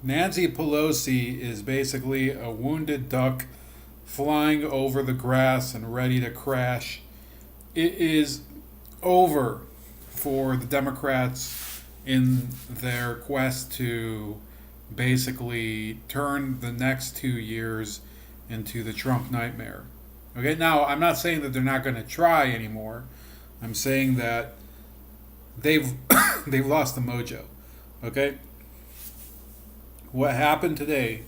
Nancy Pelosi is basically a wounded duck flying over the grass and ready to crash. It is over for the Democrats in their quest to basically turn the next 2 years into the Trump nightmare. Okay, now I'm not saying that they're not going to try anymore. I'm saying that they've they've lost the mojo. Okay, what happened today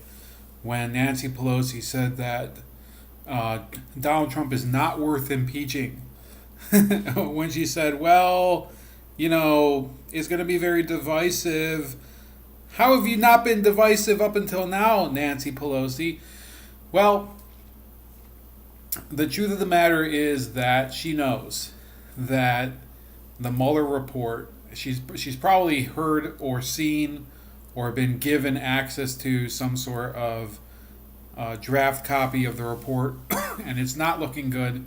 when Nancy Pelosi said that uh, Donald Trump is not worth impeaching? When she said, well, it's going to be very divisive. How have you not been divisive up until now, Nancy Pelosi? Well, the truth of the matter is that she knows that the Mueller report, she's probably heard or seen or been given access to some sort of draft copy of the report, and it's not looking good.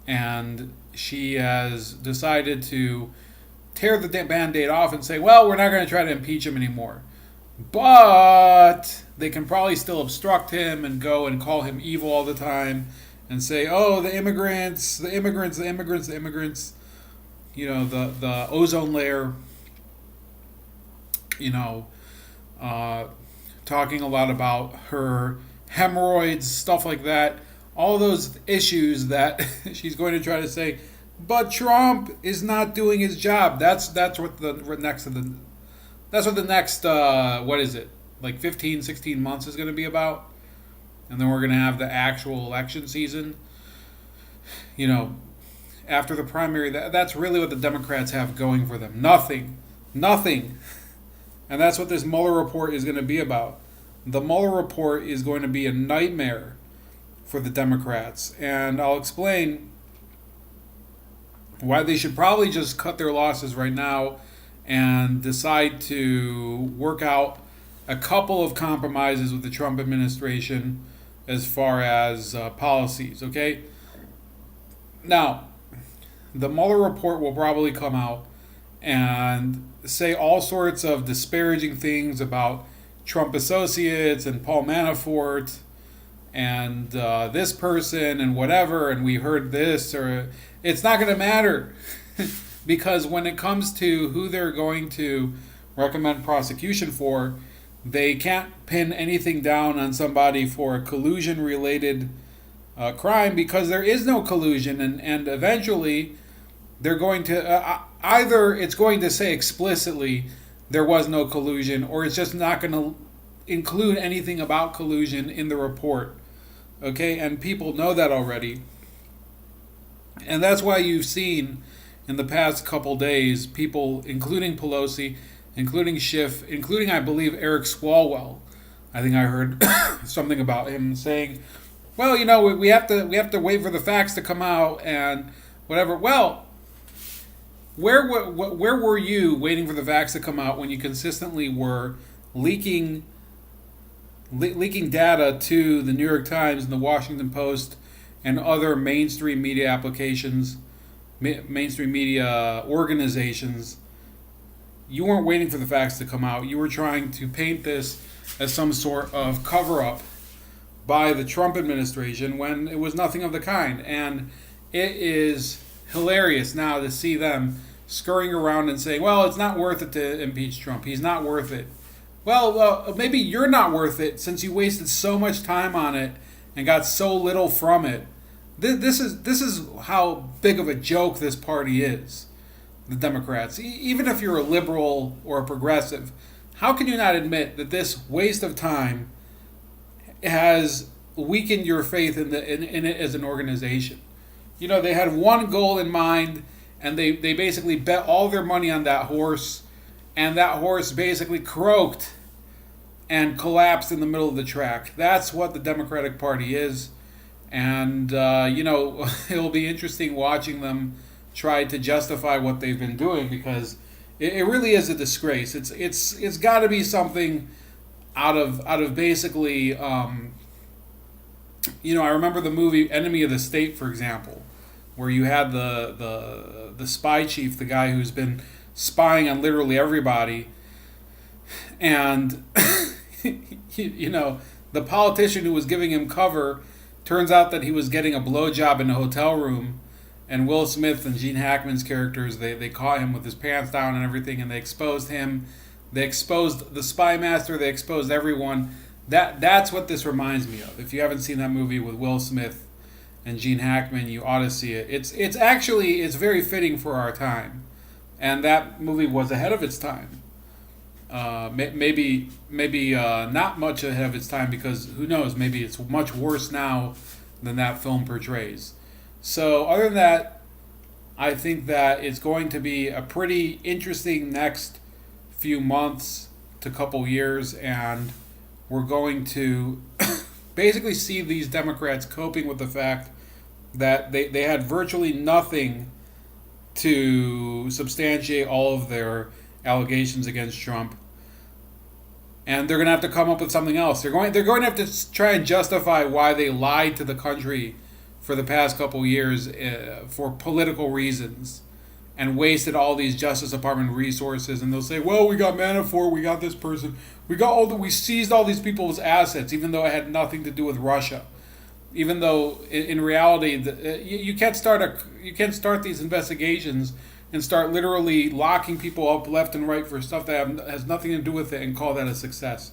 And she has decided to tear the band-aid off and say, well, we're not going to try to impeach him anymore. But they can probably still obstruct him and go and call him evil all the time and say, oh, the immigrants, the immigrants, the immigrants, the immigrants, the ozone layer, you know, uh, talking a lot about her hemorrhoids, stuff like that. All those issues that she's going to try to say, but Trump is not doing his job. That's what the next what is it, like 15, 16 months is going to be about. And then we're going to have the actual election season. After the primary, that's really what the Democrats have going for them. Nothing. And that's what this Mueller report is going to be about. The Mueller report is going to be a nightmare for the Democrats. And I'll explain why they should probably just cut their losses right now and decide to work out a couple of compromises with the Trump administration as far as policies, okay? Now, the Mueller report will probably come out and say all sorts of disparaging things about Trump associates and Paul Manafort and this person and whatever, and we heard this, or it's not going to matter because when it comes to who they're going to recommend prosecution for, they can't pin anything down on somebody for a collusion related crime because there is no collusion, and eventually they're going to either it's going to say explicitly there was no collusion, or it's just not going to include anything about collusion in the report. Okay, and people know that already. And that's why you've seen in the past couple days people, including Pelosi, including Schiff, including, I believe, Eric Swalwell. I think I heard something about him saying, well, we have to wait for the facts to come out and whatever. Well, where were you waiting for the facts to come out when you consistently were leaking data to the New York Times and the Washington Post and other mainstream media applications, mainstream media organizations? You weren't waiting for the facts to come out. You were trying to paint this as some sort of cover-up by the Trump administration when it was nothing of the kind. And it is hilarious now to see them scurrying around and saying, well, it's not worth it to impeach Trump. He's not worth it. Well, maybe you're not worth it since you wasted so much time on it and got so little from it. This is how big of a joke this party is, the Democrats. Even if you're a liberal or a progressive, how can you not admit that this waste of time has weakened your faith in it as an organization? They had one goal in mind, and they basically bet all their money on that horse, and that horse basically croaked and collapsed in the middle of the track. That's what the Democratic Party is. And, it'll be interesting watching them try to justify what they've been doing because it really is a disgrace. It's got to be something out of basically, I remember the movie Enemy of the State, for example, where you had the spy chief, the guy who's been spying on literally everybody, and you know, the politician who was giving him cover, turns out that he was getting a blowjob in a hotel room, and Will Smith and Gene Hackman's characters, they caught him with his pants down and everything, and they exposed him. They exposed the spy master. They exposed everyone. That's what this reminds me of. If you haven't seen that movie with Will Smith and Gene Hackman, you ought to see it. It's actually very fitting for our time, and that movie was ahead of its time. Maybe not much ahead of its time, because who knows? Maybe it's much worse now than that film portrays. So other than that, I think that it's going to be a pretty interesting next few months to couple years, and we're going to basically see these Democrats coping with the fact that they had virtually nothing to substantiate all of their allegations against Trump, and they're going to have to come up with something else. They're going to have to try and justify why they lied to the country for the past couple years for political reasons, and wasted all these Justice Department resources. And they'll say, "Well, we got Manafort, we got this person, we seized all these people's assets, even though it had nothing to do with Russia." Even though in reality, you can't start these investigations and start literally locking people up left and right for stuff that has nothing to do with it and call that a success.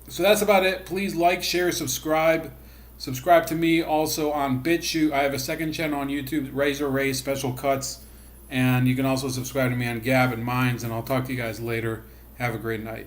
So that's about it. Please like, share, subscribe. Subscribe to me also on BitChute. I have a second channel on YouTube, Razor Ray Special Cuts. And you can also subscribe to me on Gab and Minds. And I'll talk to you guys later. Have a great night.